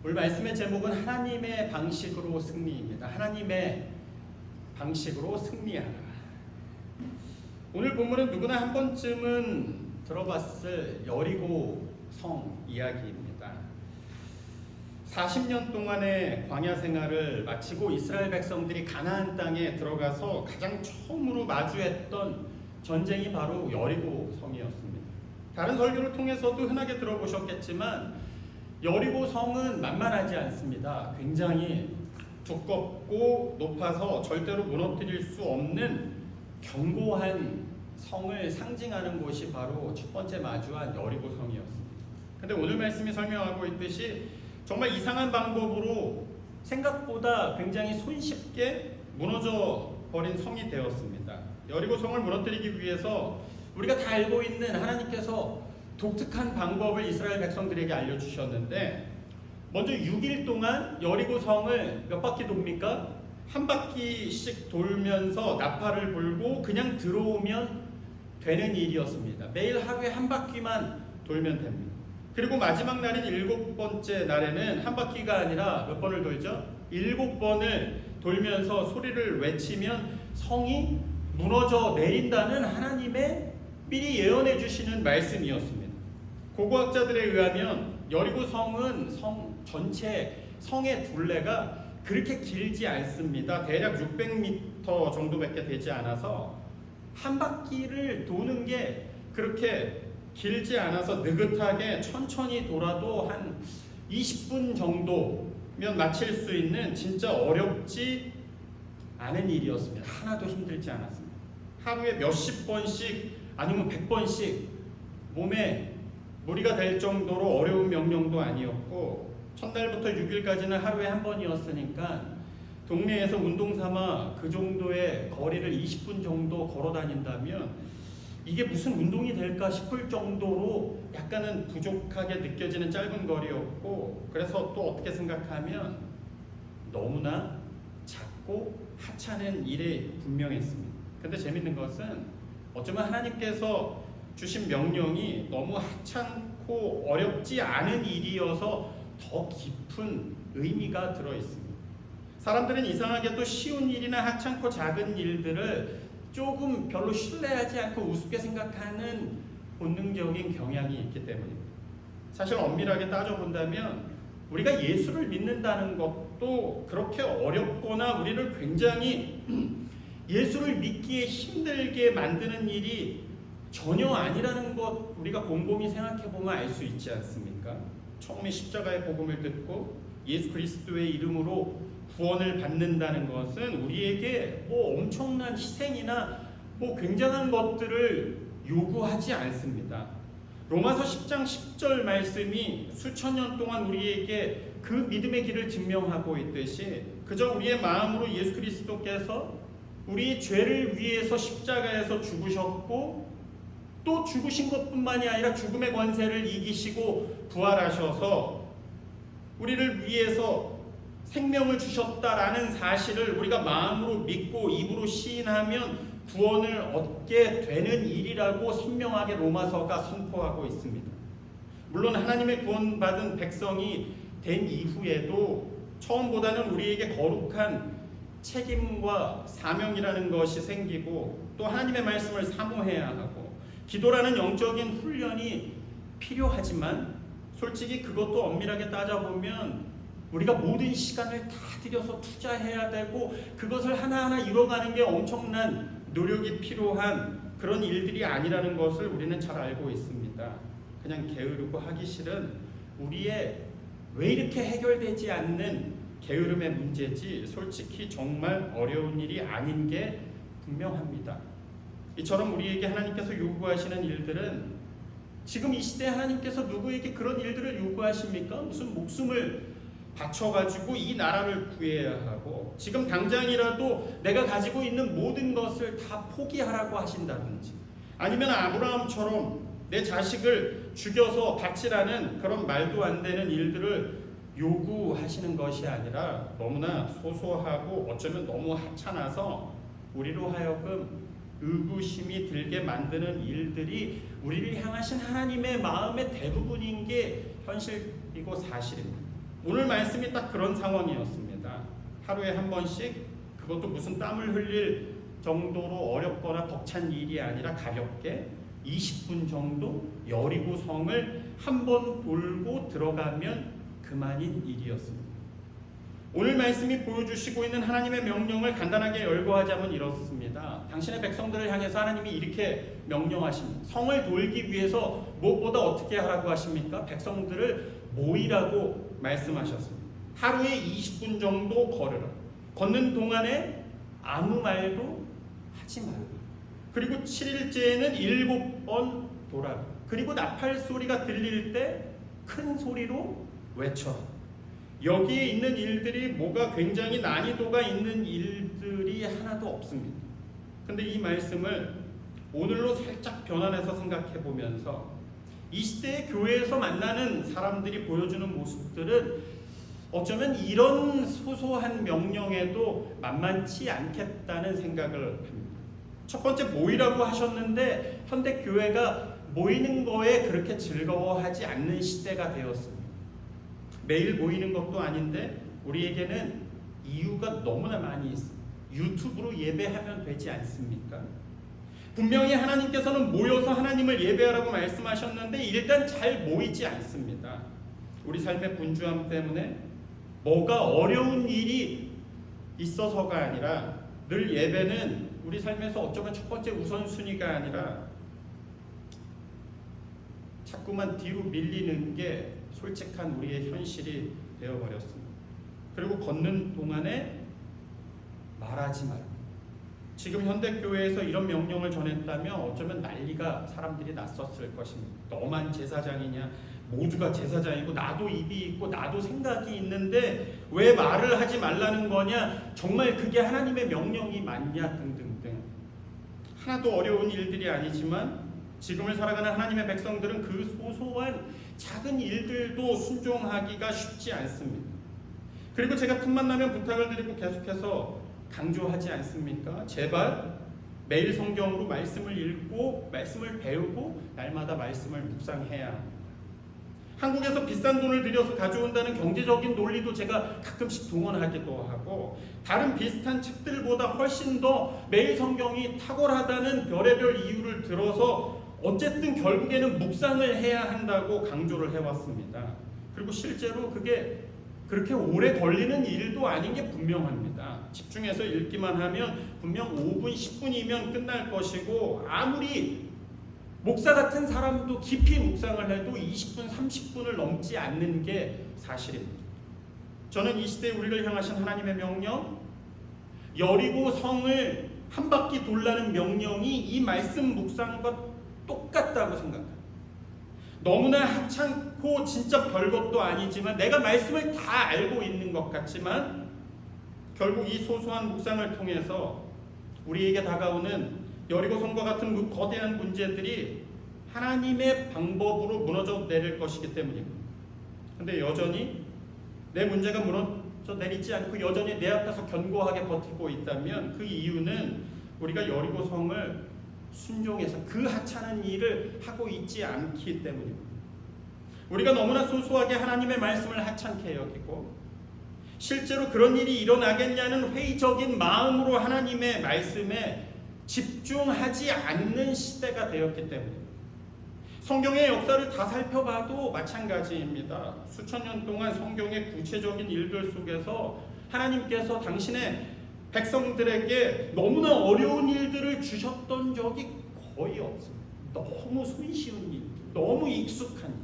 오늘 말씀의 제목은 하나님의 방식으로 승리입니다. 하나님의 방식으로 승리하라. 오늘 본문은 누구나 한 번쯤은 들어봤을 여리고 성 이야기입니다. 40년 동안의 광야 생활을 마치고 이스라엘 백성들이 가나안 땅에 들어가서 가장 처음으로 마주했던 전쟁이 바로 여리고 성이었습니다. 다른 설교를 통해서도 흔하게 들어보셨겠지만 여리고 성은 만만하지 않습니다. 굉장히 두껍고 높아서 절대로 무너뜨릴 수 없는 견고한 성을 상징하는 곳이 바로 첫 번째 마주한 여리고 성이었습니다. 근데 오늘 말씀이 설명하고 있듯이 정말 이상한 방법으로 생각보다 굉장히 손쉽게 무너져 버린 성이 되었습니다. 여리고 성을 무너뜨리기 위해서 우리가 다 알고 있는 하나님께서 독특한 방법을 이스라엘 백성들에게 알려주셨는데, 먼저 6일 동안 여리고 성을 몇 바퀴 돕니까? 한 바퀴씩 돌면서 나팔을 불고 그냥 들어오면 되는 일이었습니다. 매일 하루에 한 바퀴만 돌면 됩니다. 그리고 마지막 날인 7번째 날에는 한 바퀴가 아니라 몇 번을 돌죠? 7번을 돌면서 소리를 외치면 성이 무너져 내린다는 하나님의 미리 예언해 주시는 말씀이었습니다. 고고학자들에 의하면 여리고 성은 성 전체 성의 둘레가 그렇게 길지 않습니다. 대략 600m 정도밖에 되지 않아서 한 바퀴를 도는 게 그렇게 길지 않아서 느긋하게 천천히 돌아도 한 20분 정도면 마칠 수 있는 진짜 어렵지 않은 일이었습니다. 하나도 힘들지 않았습니다. 하루에 몇십 번씩 아니면 100번씩 몸에 무리가 될 정도로 어려운 명령도 아니었고, 첫날부터 6일까지는 하루에 한 번이었으니까 동네에서 운동 삼아 그 정도의 거리를 20분 정도 걸어 다닌다면 이게 무슨 운동이 될까 싶을 정도로 약간은 부족하게 느껴지는 짧은 거리였고, 그래서 또 어떻게 생각하면 너무나 작고 하찮은 일이 분명했습니다. 근데 재밌는 것은 어쩌면 하나님께서 주신 명령이 너무 하찮고 어렵지 않은 일이어서 더 깊은 의미가 들어있습니다. 사람들은 이상하게 또 쉬운 일이나 하찮고 작은 일들을 조금 별로 신뢰하지 않고 우습게 생각하는 본능적인 경향이 있기 때문입니다. 사실 엄밀하게 따져본다면 우리가 예수를 믿는다는 것도 그렇게 어렵거나 우리를 굉장히 예수를 믿기에 힘들게 만드는 일이 전혀 아니라는 것 우리가 곰곰이 생각해보면 알 수 있지 않습니까? 처음에 십자가의 복음을 듣고 예수 그리스도의 이름으로 구원을 받는다는 것은 우리에게 엄청난 희생이나 굉장한 것들을 요구하지 않습니다. 로마서 10장 10절 말씀이 수천 년 동안 우리에게 그 믿음의 길을 증명하고 있듯이 그저 우리의 마음으로 예수 그리스도께서 우리의 죄를 위해서 십자가에서 죽으셨고 또 죽으신 것뿐만이 아니라 죽음의 권세를 이기시고 부활하셔서 우리를 위해서 생명을 주셨다라는 사실을 우리가 마음으로 믿고 입으로 시인하면 구원을 얻게 되는 일이라고 선명하게 로마서가 선포하고 있습니다. 물론 하나님의 구원받은 백성이 된 이후에도 처음보다는 우리에게 거룩한 책임과 사명이라는 것이 생기고 또 하나님의 말씀을 사모해야 하고 기도라는 영적인 훈련이 필요하지만 솔직히 그것도 엄밀하게 따져보면 우리가 모든 시간을 다 들여서 투자해야 되고 그것을 하나하나 이뤄가는 게 엄청난 노력이 필요한 그런 일들이 아니라는 것을 우리는 잘 알고 있습니다. 그냥 게으르고 하기 싫은 우리의 왜 이렇게 해결되지 않는 게으름의 문제지 솔직히 정말 어려운 일이 아닌 게 분명합니다. 이처럼 우리에게 하나님께서 요구하시는 일들은 지금 이 시대에 하나님께서 누구에게 그런 일들을 요구하십니까? 무슨 목숨을 바쳐가지고 이 나라를 구해야 하고 지금 당장이라도 내가 가지고 있는 모든 것을 다 포기하라고 하신다든지 아니면 아브라함처럼 내 자식을 죽여서 바치라는 그런 말도 안 되는 일들을 요구하시는 것이 아니라 너무나 소소하고 어쩌면 너무 하찮아서 우리로 하여금 의구심이 들게 만드는 일들이 우리를 향하신 하나님의 마음의 대부분인 게 현실이고 사실입니다. 오늘 말씀이 딱 그런 상황이었습니다. 하루에 한 번씩, 그것도 무슨 땀을 흘릴 정도로 어렵거나 벅찬 일이 아니라 가볍게 20분 정도 여리고 성을 한 번 돌고 들어가면 그만인 일이었습니다. 오늘 말씀이 보여주시고 있는 하나님의 명령을 간단하게 열거하자면 이렇습니다. 당신의 백성들을 향해서 하나님이 이렇게 명령하십니다. 성을 돌기 위해서 무엇보다 어떻게 하라고 하십니까? 백성들을 모이라고 말씀하셨습니다. 하루에 20분 정도 걸으라. 걷는 동안에 아무 말도 하지 말라. 그리고 7일째에는 7번 돌아라. 그리고 나팔 소리가 들릴 때 큰 소리로 외쳐라. 여기에 있는 일들이 뭐가 굉장히 난이도가 있는 일들이 하나도 없습니다. 근데 이 말씀을 오늘로 살짝 변환해서 생각해 보면서 이 시대의 교회에서 만나는 사람들이 보여주는 모습들은 어쩌면 이런 소소한 명령에도 만만치 않겠다는 생각을 합니다. 첫 번째, 모이라고 하셨는데 현대 교회가 모이는 거에 그렇게 즐거워하지 않는 시대가 되었습니다. 매일 모이는 것도 아닌데 우리에게는 이유가 너무나 많이 있습니다. 유튜브로 예배하면 되지 않습니까? 분명히 하나님께서는 모여서 하나님을 예배하라고 말씀하셨는데 일단 잘 모이지 않습니다. 우리 삶의 분주함 때문에 뭐가 어려운 일이 있어서가 아니라 늘 예배는 우리 삶에서 어쩌면 첫 번째 우선순위가 아니라 자꾸만 뒤로 밀리는 게 솔직한 우리의 현실이 되어버렸습니다. 그리고 걷는 동안에 말하지 말고, 지금 현대교회에서 이런 명령을 전했다면 어쩌면 난리가 사람들이 났었을 것입니다. 너만 제사장이냐, 모두가 제사장이고 나도 입이 있고 나도 생각이 있는데 왜 말을 하지 말라는 거냐, 정말 그게 하나님의 명령이 맞냐 등등등. 하나도 어려운 일들이 아니지만 지금을 살아가는 하나님의 백성들은 그 소소한 작은 일들도 순종하기가 쉽지 않습니다. 그리고 제가 틈만 나면 부탁을 드리고 계속해서 강조하지 않습니까? 제발 매일 성경으로 말씀을 읽고 말씀을 배우고 날마다 말씀을 묵상해야 합니다. 한국에서 비싼 돈을 들여서 가져온다는 경제적인 논리도 제가 가끔씩 동원하기도 하고, 다른 비슷한 책들보다 훨씬 더 매일 성경이 탁월하다는 별의별 이유를 들어서 어쨌든 결국에는 묵상을 해야 한다고 강조를 해왔습니다. 그리고 실제로 그게 그렇게 오래 걸리는 일도 아닌 게 분명합니다. 집중해서 읽기만 하면 분명 5분, 10분이면 끝날 것이고, 아무리 목사 같은 사람도 깊이 묵상을 해도 20분, 30분을 넘지 않는 게 사실입니다. 저는 이 시대에 우리를 향하신 하나님의 명령, 여리고 성을 한 바퀴 돌라는 명령이 이 말씀 묵상과 똑같다고 생각합니다. 너무나 하찮고 진짜 별것도 아니지만 내가 말씀을 다 알고 있는 것 같지만 결국 이 소소한 묵상을 통해서 우리에게 다가오는 여리고 성과 같은 그 거대한 문제들이 하나님의 방법으로 무너져 내릴 것이기 때문입니다. 근데 여전히 내 문제가 무너져 내리지 않고 여전히 내 앞에서 견고하게 버티고 있다면 그 이유는 우리가 여리고 성을 순종해서 그 하찮은 일을 하고 있지 않기 때문입니다. 우리가 너무나 소소하게 하나님의 말씀을 하찮게 여기고 실제로 그런 일이 일어나겠냐는 회의적인 마음으로 하나님의 말씀에 집중하지 않는 시대가 되었기 때문입니다. 성경의 역사를 다 살펴봐도 마찬가지입니다. 수천 년 동안 성경의 구체적인 일들 속에서 하나님께서 당신의 백성들에게 너무나 어려운 일들을 주셨던 적이 거의 없습니다. 너무 손쉬운 일, 너무 익숙한 일.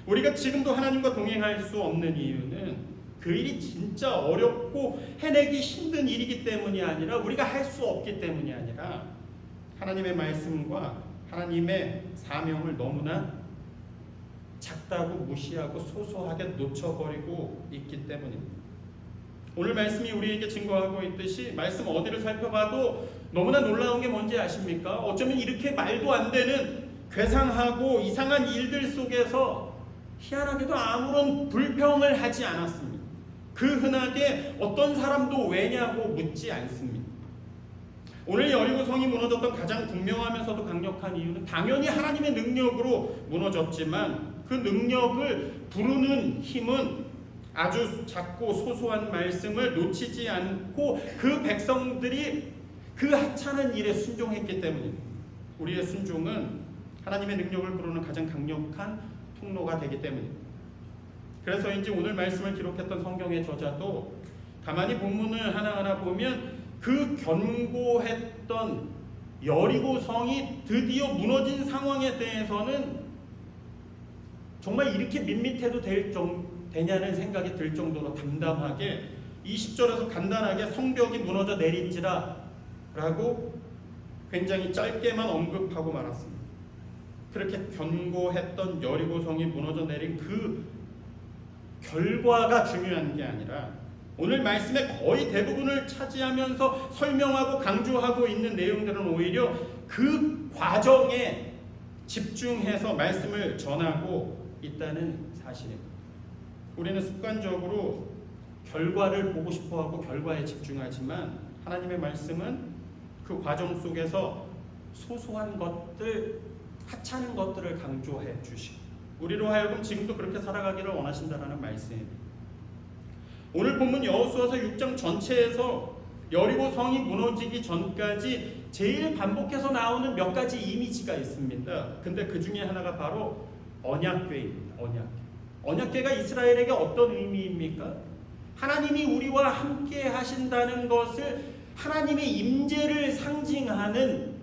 우리가 지금도 하나님과 동행할 수 없는 이유는 그 일이 진짜 어렵고 해내기 힘든 일이기 때문이 아니라, 우리가 할 수 없기 때문이 아니라 하나님의 말씀과 하나님의 사명을 너무나 작다고 무시하고 소소하게 놓쳐버리고 있기 때문입니다. 오늘 말씀이 우리에게 증거하고 있듯이 말씀 어디를 살펴봐도 너무나 놀라운 게 뭔지 아십니까? 어쩌면 이렇게 말도 안 되는 괴상하고 이상한 일들 속에서 희한하게도 아무런 불평을 하지 않았습니다. 그 흔하게 어떤 사람도 왜냐고 묻지 않습니다. 오늘 여리고 성이 무너졌던 가장 분명하면서도 강력한 이유는 당연히 하나님의 능력으로 무너졌지만 그 능력을 부르는 힘은 아주 작고 소소한 말씀을 놓치지 않고 그 백성들이 그 하찮은 일에 순종했기 때문입니다. 우리의 순종은 하나님의 능력을 부르는 가장 강력한 통로가 되기 때문입니다. 그래서인지 오늘 말씀을 기록했던 성경의 저자도 가만히 본문을 하나하나 보면 그 견고했던 여리고 성이 드디어 무너진 상황에 대해서는 정말 이렇게 밋밋해도 되냐는 생각이 들 정도로 담담하게 20절에서 간단하게 성벽이 무너져 내린지라 라고 굉장히 짧게만 언급하고 말았습니다. 그렇게 견고했던 여리고성이 무너져 내린 그 결과가 중요한 게 아니라 오늘 말씀의 거의 대부분을 차지하면서 설명하고 강조하고 있는 내용들은 오히려 그 과정에 집중해서 말씀을 전하고 있다는 사실입니다. 우리는 습관적으로 결과를 보고 싶어하고 결과에 집중하지만 하나님의 말씀은 그 과정 속에서 소소한 것들, 하찮은 것들을 강조해 주시고 우리로 하여금 지금도 그렇게 살아가기를 원하신다는 말씀입니다. 오늘 본문 여호수아서 6장 전체에서 여리고 성이 무너지기 전까지 제일 반복해서 나오는 몇 가지 이미지가 있습니다. 근데 그 중에 하나가 바로 언약궤입니다. 언약궤가 이스라엘에게 어떤 의미입니까? 하나님이 우리와 함께 하신다는 것을 하나님의 임재를 상징하는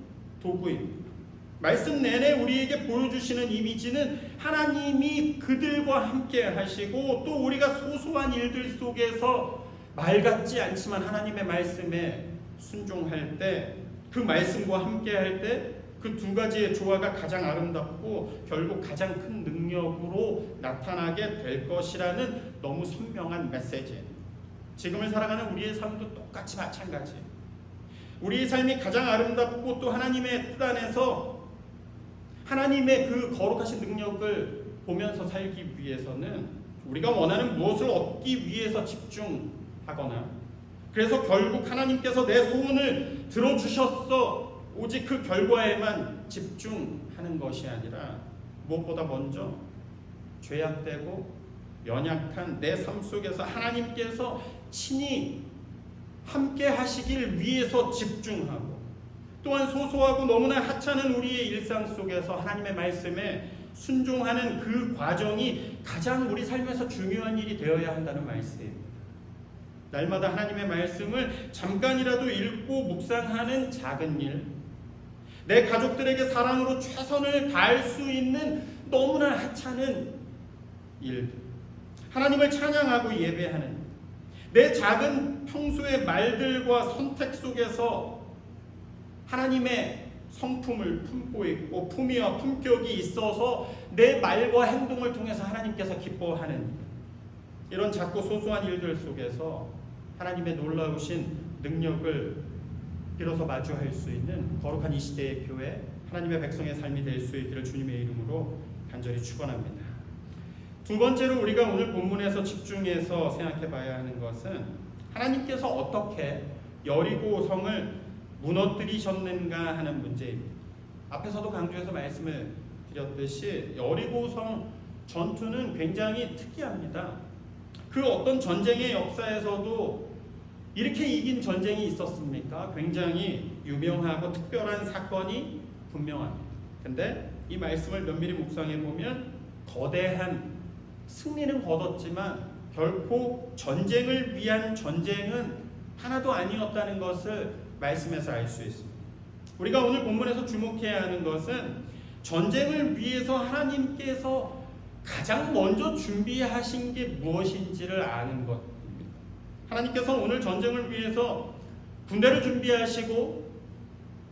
도구입니다. 말씀 내내 우리에게 보여주시는 이미지는 하나님이 그들과 함께 하시고 또 우리가 소소한 일들 속에서 말 같지 않지만 하나님의 말씀에 순종할 때 그 말씀과 함께 할 때 그 두 가지의 조화가 가장 아름답고 결국 가장 큰 능력으로 나타나게 될 것이라는 너무 선명한 메시지입니다. 지금을 살아가는 우리의 삶도 똑같이 마찬가지예요. 우리의 삶이 가장 아름답고 또 하나님의 뜻 안에서 하나님의 그 거룩하신 능력을 보면서 살기 위해서는 우리가 원하는 무엇을 얻기 위해서 집중하거나 그래서 결국 하나님께서 내 소원을 들어주셨어 오직 그 결과에만 집중하는 것이 아니라 무엇보다 먼저 죄악되고 연약한 내 삶 속에서 하나님께서 친히 함께 하시길 위해서 집중하고 또한 소소하고 너무나 하찮은 우리의 일상 속에서 하나님의 말씀에 순종하는 그 과정이 가장 우리 삶에서 중요한 일이 되어야 한다는 말씀입니다. 날마다 하나님의 말씀을 잠깐이라도 읽고 묵상하는 작은 일, 내 가족들에게 사랑으로 최선을 다할 수 있는 너무나 하찮은 일, 하나님을 찬양하고 예배하는 내 작은 평소의 말들과 선택 속에서 하나님의 성품을 품고 있고 품위와 품격이 있어서 내 말과 행동을 통해서 하나님께서 기뻐하는 이런 작고 소소한 일들 속에서 하나님의 놀라우신 능력을 비로소 마주할 수 있는 거룩한 이 시대의 교회, 하나님의 백성의 삶이 될 수 있기를 주님의 이름으로 간절히 축원합니다. 두 번째로 우리가 오늘 본문에서 집중해서 생각해 봐야 하는 것은 하나님께서 어떻게 여리고 성을 무너뜨리셨는가 하는 문제입니다. 앞에서도 강조해서 말씀을 드렸듯이 여리고 성 전투는 굉장히 특이합니다. 그 어떤 전쟁의 역사에서도 이렇게 이긴 전쟁이 있었습니까? 굉장히 유명하고 특별한 사건이 분명합니다. 근데 이 말씀을 면밀히 묵상해 보면 거대한 승리는 거뒀지만 결코 전쟁을 위한 전쟁은 하나도 아니었다는 것을 말씀에서 알 수 있습니다. 우리가 오늘 본문에서 주목해야 하는 것은 전쟁을 위해서 하나님께서 가장 먼저 준비하신 게 무엇인지를 아는 것입니다. 하나님께서 오늘 전쟁을 위해서 군대를 준비하시고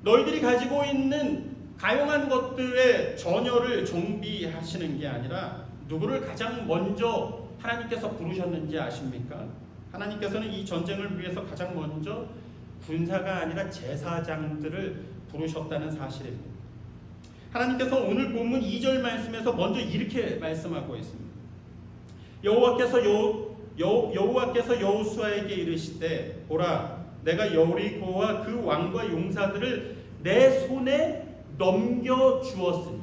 너희들이 가지고 있는 가용한 것들의 전열을 정비하시는 게 아니라 누구를 가장 먼저 하나님께서 부르셨는지 아십니까? 하나님께서는 이 전쟁을 위해서 가장 먼저 군사가 아니라 제사장들을 부르셨다는 사실입니다. 하나님께서 오늘 본문 2절 말씀에서 먼저 이렇게 말씀하고 있습니다. 여호와께서 여호수아에게 이르시되 보라 내가 여리고와 그 왕과 용사들을 내 손에 넘겨 주었으니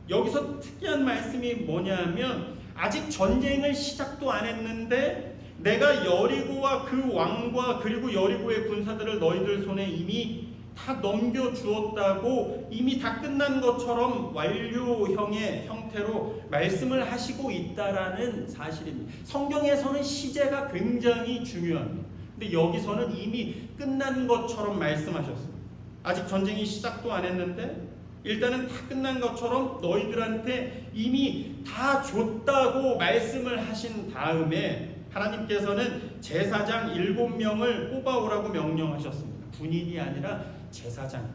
여기서 특이한 말씀이 뭐냐면 아직 전쟁을 시작도 안 했는데 내가 여리고와 그 왕과 그리고 여리고의 군사들을 너희들 손에 이미 다 넘겨주었다고, 이미 다 끝난 것처럼 완료형의 형태로 말씀을 하시고 있다라는 사실입니다. 성경에서는 시제가 굉장히 중요합니다. 근데 여기서는 이미 끝난 것처럼 말씀하셨습니다. 아직 전쟁이 시작도 안 했는데 일단은 다 끝난 것처럼 너희들한테 이미 다 줬다고 말씀을 하신 다음에 하나님께서는 제사장 7명을 뽑아오라고 명령하셨습니다. 군인이 아니라 제사장.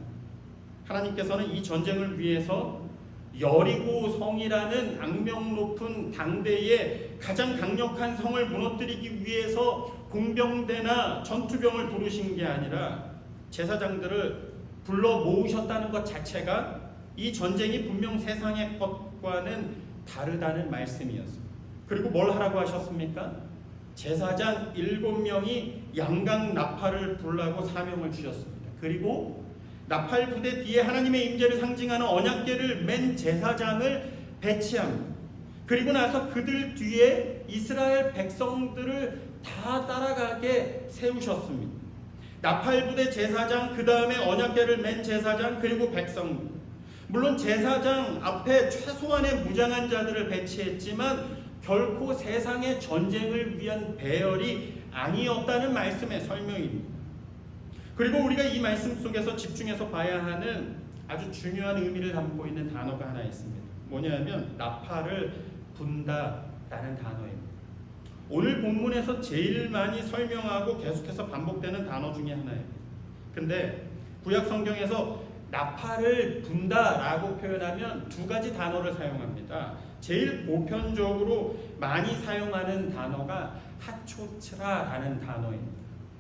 하나님께서는 이 전쟁을 위해서 여리고 성이라는 악명 높은 당대의 가장 강력한 성을 무너뜨리기 위해서 공병대나 전투병을 부르신 게 아니라 제사장들을 불러 모으셨다는 것 자체가 이 전쟁이 분명 세상의 것과는 다르다는 말씀이었습니다. 그리고 뭘 하라고 하셨습니까? 제사장 7명이 양각 나팔을 불라고 사명을 주셨습니다. 그리고 나팔 부대 뒤에 하나님의 임재를 상징하는 언약궤를 맨 제사장을 배치합니다. 그리고 나서 그들 뒤에 이스라엘 백성들을 다 따라가게 세우셨습니다. 나팔 부대 제사장, 그 다음에 언약궤를 맨 제사장, 그리고 백성. 물론 제사장 앞에 최소한의 무장한 자들을 배치했지만 결코 세상의 전쟁을 위한 배열이 아니었다는 말씀의 설명입니다. 그리고 우리가 이 말씀 속에서 집중해서 봐야 하는 아주 중요한 의미를 담고 있는 단어가 하나 있습니다. 뭐냐면 나팔을 분다라는 단어입니다. 오늘 본문에서 제일 많이 설명하고 계속해서 반복되는 단어 중에 하나예요. 근데 구약 성경에서 나팔을 분다라고 표현하면 두 가지 단어를 사용합니다. 제일 보편적으로 많이 사용하는 단어가 하초츠라라는 단어입니다.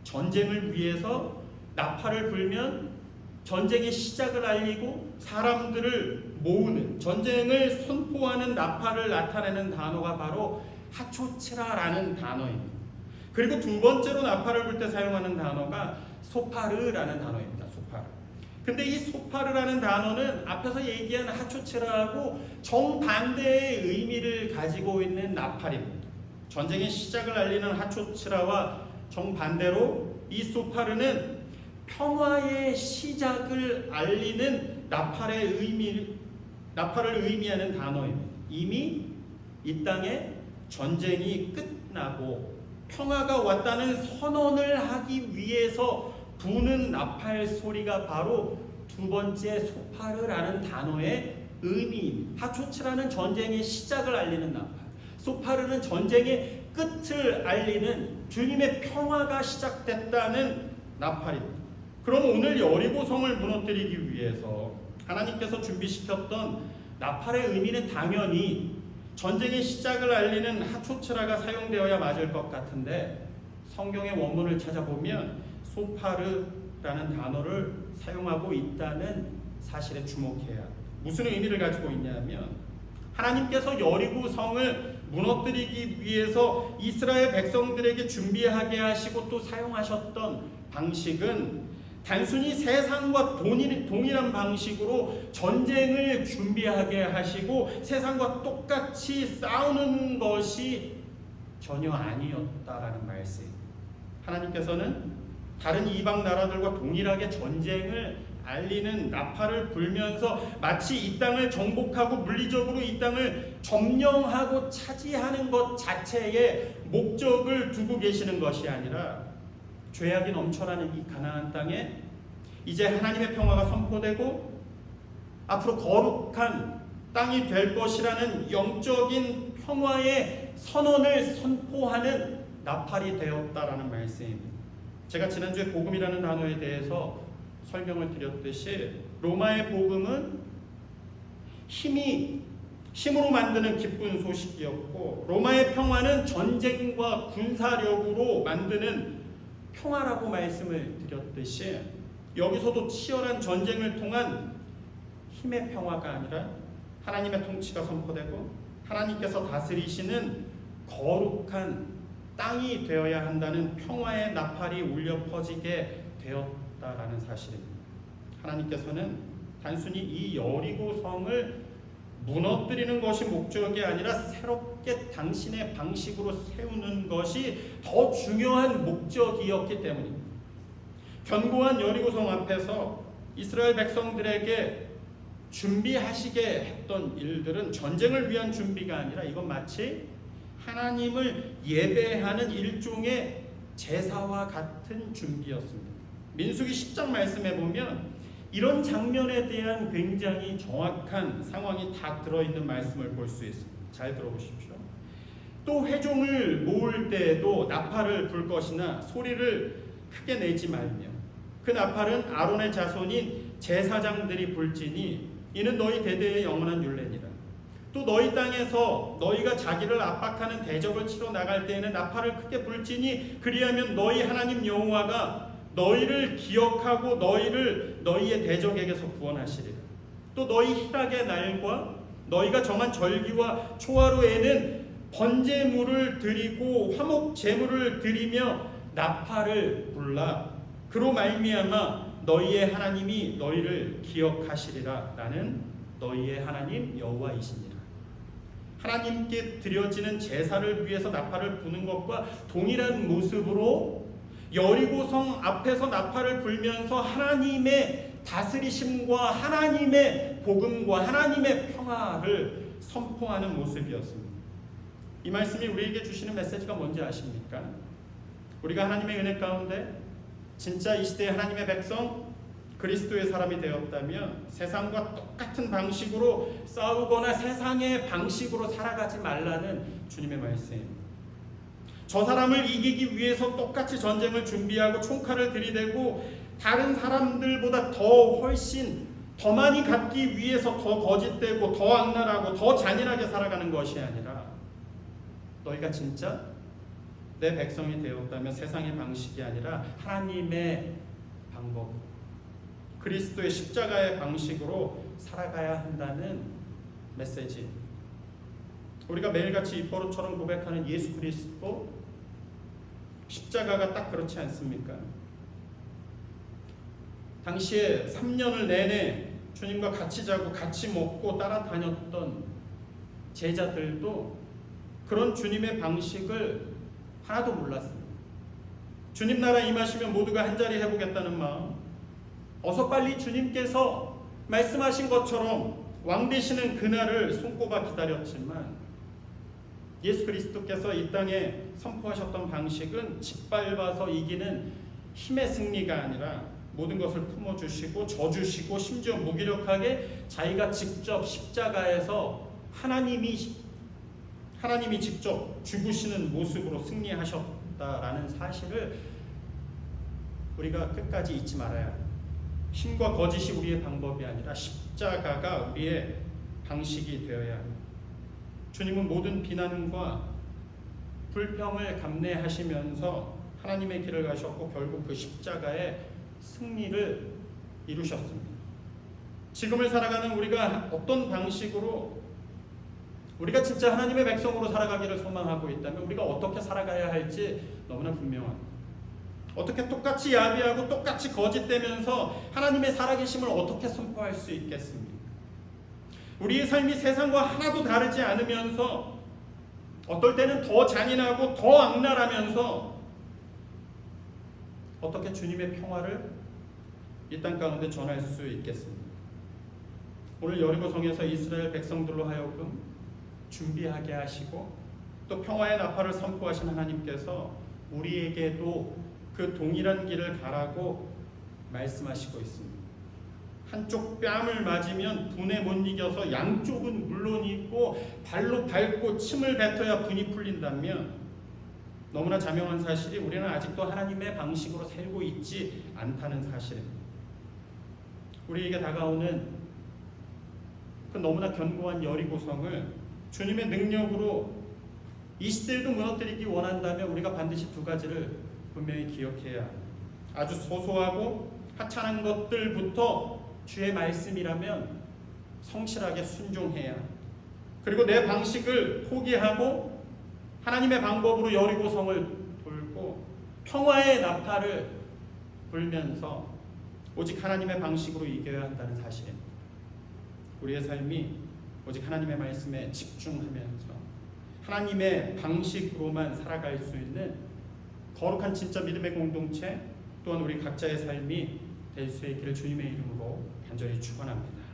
전쟁을 위해서 나팔을 불면 전쟁의 시작을 알리고 사람들을 모으는, 전쟁을 선포하는 나팔을 나타내는 단어가 바로 하초츠라라는 단어입니다. 그리고 두 번째로 나팔을 불 때 사용하는 단어가 소파르라는 단어입니다. 소파르. 근데 이 소파르라는 단어는 앞에서 얘기한 하초츠라하고 정반대의 의미를 가지고 있는 나팔입니다. 전쟁의 시작을 알리는 하초츠라와 정반대로 이 소파르는 평화의 시작을 알리는 나팔을 의미하는 단어입니다. 이미 이 땅에 전쟁이 끝나고 평화가 왔다는 선언을 하기 위해서 부는 나팔 소리가 바로 두 번째 소파르라는 단어의 의미입니다. 하초츠라는 전쟁의 시작을 알리는 나팔, 소파르는 전쟁의 끝을 알리는 주님의 평화가 시작됐다는 나팔입니다. 그럼 오늘 여리고 성을 무너뜨리기 위해서 하나님께서 준비시켰던 나팔의 의미는 당연히 전쟁의 시작을 알리는 하초츠라가 사용되어야 맞을 것 같은데 성경의 원문을 찾아보면 소파르라는 단어를 사용하고 있다는 사실에 주목해야 합니다. 무슨 의미를 가지고 있냐면 하나님께서 여리고 성을 무너뜨리기 위해서 이스라엘 백성들에게 준비하게 하시고 또 사용하셨던 방식은 단순히 세상과 동일한 방식으로 전쟁을 준비하게 하시고 세상과 똑같이 싸우는 것이 전혀 아니었다라는 말씀. 하나님께서는 다른 이방 나라들과 동일하게 전쟁을 알리는 나팔을 불면서 마치 이 땅을 정복하고 물리적으로 이 땅을 점령하고 차지하는 것 자체에 목적을 두고 계시는 것이 아니라 죄악이 넘쳐나는 이 가나안 땅에 이제 하나님의 평화가 선포되고 앞으로 거룩한 땅이 될 것이라는 영적인 평화의 선언을 선포하는 나팔이 되었다라는 말씀입니다. 제가 지난주에 복음이라는 단어에 대해서 설명을 드렸듯이 로마의 복음은 힘으로 만드는 기쁜 소식이었고 로마의 평화는 전쟁과 군사력으로 만드는 평화라고 말씀을 드렸듯이 여기서도 치열한 전쟁을 통한 힘의 평화가 아니라 하나님의 통치가 선포되고 하나님께서 다스리시는 거룩한 땅이 되어야 한다는 평화의 나팔이 울려 퍼지게 되었다라는 사실입니다. 하나님께서는 단순히 이 여리고 성을 무너뜨리는 것이 목적이 아니라 새롭게 당신의 방식으로 세우는 것이 더 중요한 목적이었기 때문입니다. 견고한 여리고성 앞에서 이스라엘 백성들에게 준비하시게 했던 일들은 전쟁을 위한 준비가 아니라 이건 마치 하나님을 예배하는 일종의 제사와 같은 준비였습니다. 민수기 10장 말씀에 보면 이런 장면에 대한 굉장히 정확한 상황이 다 들어있는 말씀을 볼 수 있습니다. 잘 들어보십시오. 또 회종을 모을 때에도 나팔을 불 것이나 소리를 크게 내지 말며 그 나팔은 아론의 자손인 제사장들이 불지니 이는 너희 대대의 영원한 율례니라. 또 너희 땅에서 너희가 자기를 압박하는 대적을 치러 나갈 때에는 나팔을 크게 불지니 그리하면 너희 하나님 여호와가 너희를 기억하고 너희를 너희의 대적에게서 구원하시리라. 또 너희 희락의 날과 너희가 정한 절기와 초하루에는 번제물을 드리고 화목 제물을 드리며 나팔을 불라. 그로 말미암아 너희의 하나님이 너희를 기억하시리라. 나는 너희의 하나님 여호와이시니라. 하나님께 드려지는 제사를 위해서 나팔을 부는 것과 동일한 모습으로 여리고성 앞에서 나팔을 불면서 하나님의 다스리심과 하나님의 복음과 하나님의 평화를 선포하는 모습이었습니다. 이 말씀이 우리에게 주시는 메시지가 뭔지 아십니까? 우리가 하나님의 은혜 가운데 진짜 이 시대의 하나님의 백성 그리스도의 사람이 되었다면 세상과 똑같은 방식으로 싸우거나 세상의 방식으로 살아가지 말라는 주님의 말씀입니다. 저 사람을 이기기 위해서 똑같이 전쟁을 준비하고 총칼을 들이대고 다른 사람들보다 훨씬 더 많이 갖기 위해서 더 거짓되고 더 악랄하고 더 잔인하게 살아가는 것이 아니라 너희가 진짜 내 백성이 되었다면 세상의 방식이 아니라 하나님의 방법, 그리스도의 십자가의 방식으로 살아가야 한다는 메시지. 우리가 매일같이 입버릇처럼 고백하는 예수 그리스도 십자가가 딱 그렇지 않습니까? 당시에 3년을 내내 주님과 같이 자고 같이 먹고 따라다녔던 제자들도 그런 주님의 방식을 하나도 몰랐습니다. 주님 나라 임하시면 모두가 한자리 해보겠다는 마음, 어서 빨리 주님께서 말씀하신 것처럼 왕 되시는 그날을 손꼽아 기다렸지만 예수 그리스도께서 이 땅에 선포하셨던 방식은 짓밟아서 이기는 힘의 승리가 아니라 모든 것을 품어주시고 져주시고 심지어 무기력하게 자기가 직접 십자가에서 하나님이 직접 죽으시는 모습으로 승리하셨다라는 사실을 우리가 끝까지 잊지 말아야 합니다. 힘과 거짓이 우리의 방법이 아니라 십자가가 우리의 방식이 되어야 합니다. 주님은 모든 비난과 불평을 감내하시면서 하나님의 길을 가셨고 결국 그 십자가의 승리를 이루셨습니다. 지금을 살아가는 우리가 어떤 방식으로 우리가 진짜 하나님의 백성으로 살아가기를 소망하고 있다면 우리가 어떻게 살아가야 할지 너무나 분명합니다. 어떻게 똑같이 야비하고 똑같이 거짓되면서 하나님의 살아계심을 어떻게 선포할 수 있겠습니까? 우리의 삶이 세상과 하나도 다르지 않으면서 어떨 때는 더 잔인하고 더 악랄하면서 어떻게 주님의 평화를 이 땅 가운데 전할 수 있겠습니까? 오늘 여리고성에서 이스라엘 백성들로 하여금 준비하게 하시고 또 평화의 나팔을 선포하신 하나님께서 우리에게도 그 동일한 길을 가라고 말씀하시고 있습니다. 한쪽 뺨을 맞으면 분에 못 이겨서 양쪽은 물론이고 발로 밟고 침을 뱉어야 분이 풀린다면 너무나 자명한 사실이 우리는 아직도 하나님의 방식으로 살고 있지 않다는 사실입니다. 우리에게 다가오는 그 너무나 견고한 여리고성을 주님의 능력으로 이 시대에도 무너뜨리기 원한다면 우리가 반드시 두 가지를 분명히 기억해야 합니다. 아주 소소하고 하찮은 것들부터 주의 말씀이라면 성실하게 순종해야 합니다. 그리고 내 방식을 포기하고 하나님의 방법으로 여리고성을 돌고 평화의 나팔을 불면서 오직 하나님의 방식으로 이겨야 한다는 사실입니다. 우리의 삶이 오직 하나님의 말씀에 집중하면서 하나님의 방식으로만 살아갈 수 있는 거룩한 진짜 믿음의 공동체, 또한 우리 각자의 삶이 될 수 있기를 주님의 이름으로 간절히 축원합니다.